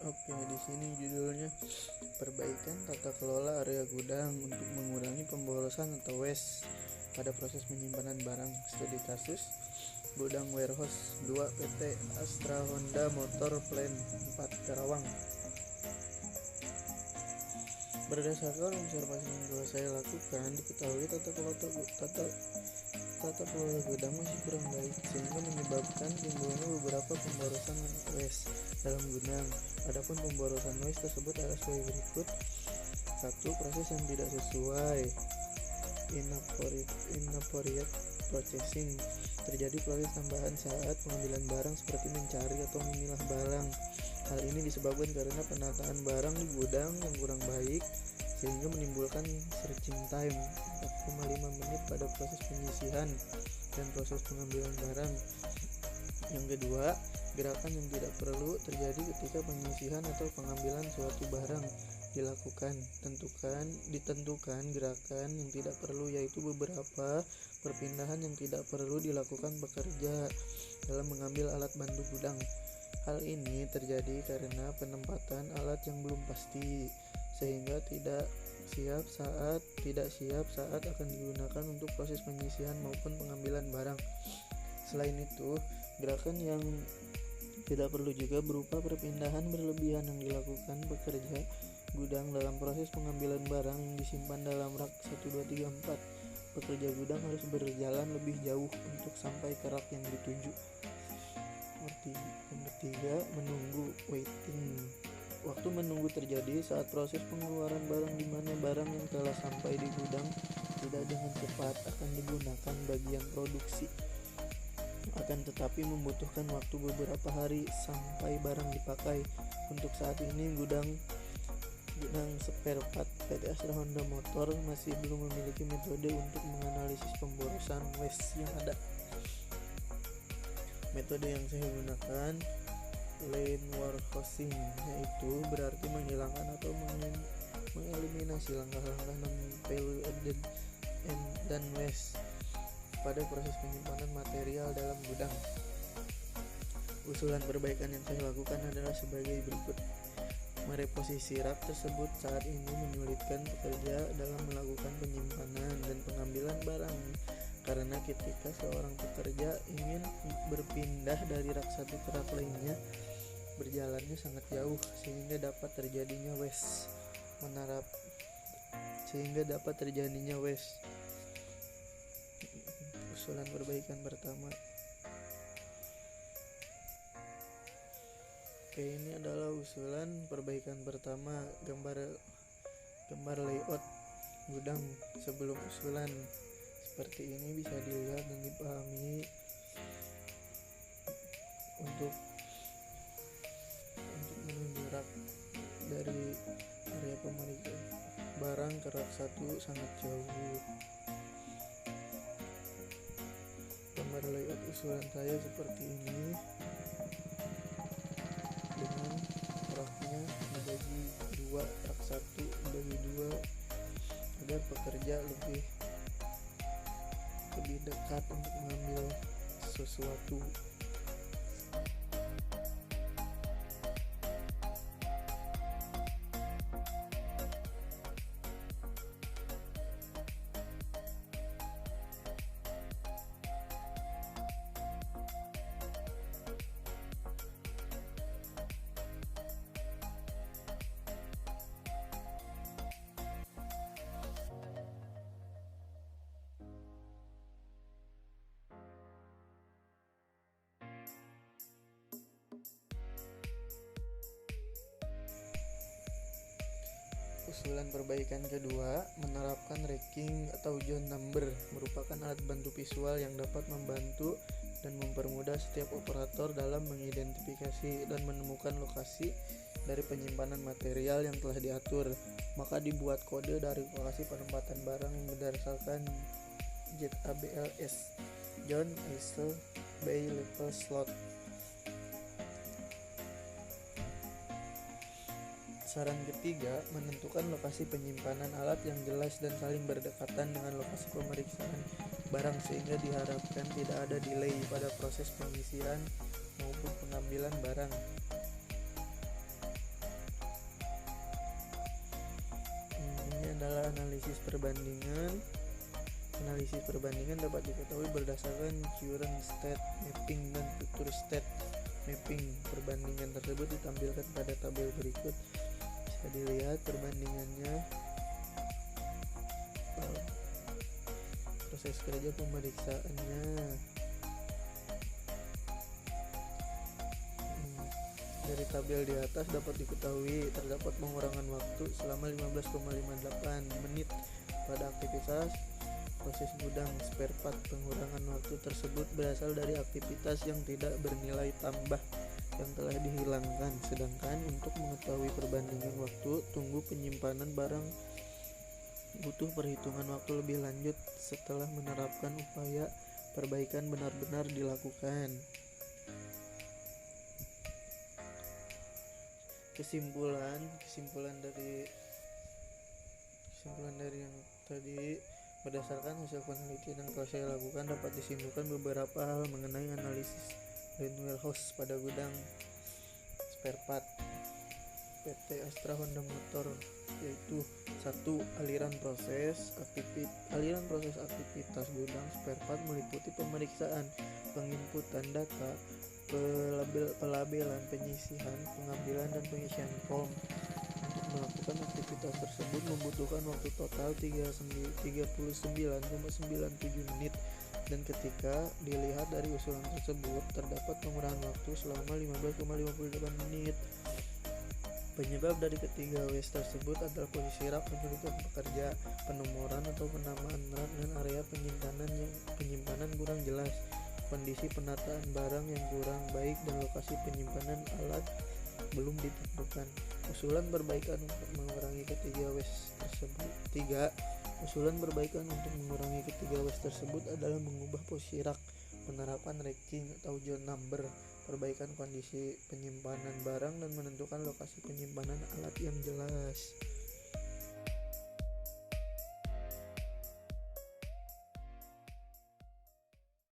Oke, di sini judulnya perbaikan tata kelola area gudang untuk mengurangi pemborosan atau waste pada proses penyimpanan barang. Studi kasus gudang warehouse 2 PT Astra Honda Motor Plant 4 Karawang. Berdasarkan observasi yang telah saya lakukan, diketahui tata kelola gudang masih kurang baik sehingga menyebabkan timbulnya beberapa pemborosan waste dalam gudang. Adapun pemborosan waste tersebut adalah sebagai berikut. 1. Proses yang tidak sesuai, inappropriate processing. Terjadi proses tambahan saat pengambilan barang seperti mencari atau memilah barang. Hal ini disebabkan karena penataan barang di gudang yang kurang baik sehingga menimbulkan searching time 4,5 menit pada proses penyisihan dan proses pengambilan barang. Yang kedua, gerakan yang tidak perlu terjadi ketika penyisihan atau pengambilan suatu barang dilakukan. Ditentukan gerakan yang tidak perlu, yaitu beberapa perpindahan yang tidak perlu dilakukan pekerja dalam mengambil alat bantu gudang. Hal ini terjadi karena penempatan alat yang belum pasti sehingga tidak siap saat akan digunakan untuk proses penyisihan maupun pengambilan barang. Selain itu, gerakan yang tidak perlu juga berupa perpindahan berlebihan yang dilakukan pekerja gudang dalam proses pengambilan barang yang disimpan dalam rak 1, 2, 3, 4. Pekerja gudang harus berjalan lebih jauh untuk sampai ke rak yang dituju. Yang ketiga, menunggu, waiting. Waktu menunggu terjadi saat proses pengeluaran barang, di mana barang yang telah sampai di gudang tidak dengan cepat akan digunakan bagian produksi. Akan tetapi membutuhkan waktu beberapa hari sampai barang dipakai. Untuk saat ini gudang spare part PT Astra Honda Motor masih belum memiliki metode untuk menganalisis pemborosan waste yang ada. Metode yang saya gunakan lane warehousing, yaitu berarti menghilangkan atau mengeliminasi langkah-langkah non-value added dan waste pada proses penyimpanan material dalam gudang. Usulan perbaikan yang saya lakukan adalah sebagai berikut. Mereposisi rak tersebut saat ini menyulitkan pekerja dalam melakukan penyimpanan dan pengambilan barang, karena ketika seorang pekerja ingin berpindah dari rak satu ke rak lainnya, berjalannya sangat jauh sehingga dapat terjadinya waste. Usulan perbaikan pertama. Oke, ini adalah usulan perbaikan pertama, gambar layout gudang sebelum usulan. Seperti ini bisa dilihat dan dipahami. Untuk menuju rak dari area pemeriksaan barang ke rak 1 sangat jauh. Gambar layout usulan saya seperti ini, dengan raknya dibagi 2, rak 1 dibagi 2 agar pekerja lebih dekat untuk mengambil sesuatu. Usulan perbaikan kedua, menerapkan racking atau zone number, merupakan alat bantu visual yang dapat membantu dan mempermudah setiap operator dalam mengidentifikasi dan menemukan lokasi dari penyimpanan material yang telah diatur. Maka dibuat kode dari lokasi penempatan barang yang berdasarkan ZABLS, Zone Isle Bay Level Slot. Saran ketiga, menentukan lokasi penyimpanan alat yang jelas dan saling berdekatan dengan lokasi pemeriksaan barang sehingga diharapkan tidak ada delay pada proses pengisian maupun pengambilan barang. adalah analisis perbandingan. Analisis perbandingan dapat diketahui berdasarkan current state mapping dan future state mapping. Perbandingan tersebut ditampilkan pada tabel berikut. Bisa dilihat perbandingannya. Proses kerja pemeriksaannya. Dari tabel di atas dapat diketahui terdapat pengurangan waktu selama 15,58 menit pada aktivitas proses gudang spare part. Pengurangan waktu tersebut berasal dari aktivitas yang tidak bernilai tambah yang telah dihilangkan. Sedangkan untuk mengetahui perbandingan waktu tunggu penyimpanan barang butuh perhitungan waktu lebih lanjut setelah menerapkan upaya perbaikan benar-benar dilakukan. Kesimpulan dari yang tadi, berdasarkan hasil penelitian yang telah saya lakukan dapat disimpulkan beberapa hal mengenai analisis lean warehouse pada gudang spare part PT Astra Honda Motor, yaitu 1. Aliran proses aktivitas gudang spare part meliputi pemeriksaan, penginputan data, pelabelan, penyisihan, pengambilan dan pengisian form. Untuk melakukan aktivitas tersebut membutuhkan waktu total 39,97 menit, dan ketika dilihat dari usulan tersebut terdapat pengurangan waktu selama 15,58 menit. Penyebab dari ketiga waste tersebut adalah posisi rak menyulitkan pekerja, penomoran atau penamaan rak dan area penyimpanan kurang jelas, kondisi penataan barang yang kurang baik, dan lokasi penyimpanan alat belum ditentukan. Usulan perbaikan untuk mengurangi ketiga waste tersebut. 3. Usulan perbaikan untuk mengurangi ketiga waste tersebut adalah mengubah posisi rak, penerapan racking atau zone number, perbaikan kondisi penyimpanan barang, dan menentukan lokasi penyimpanan alat yang jelas.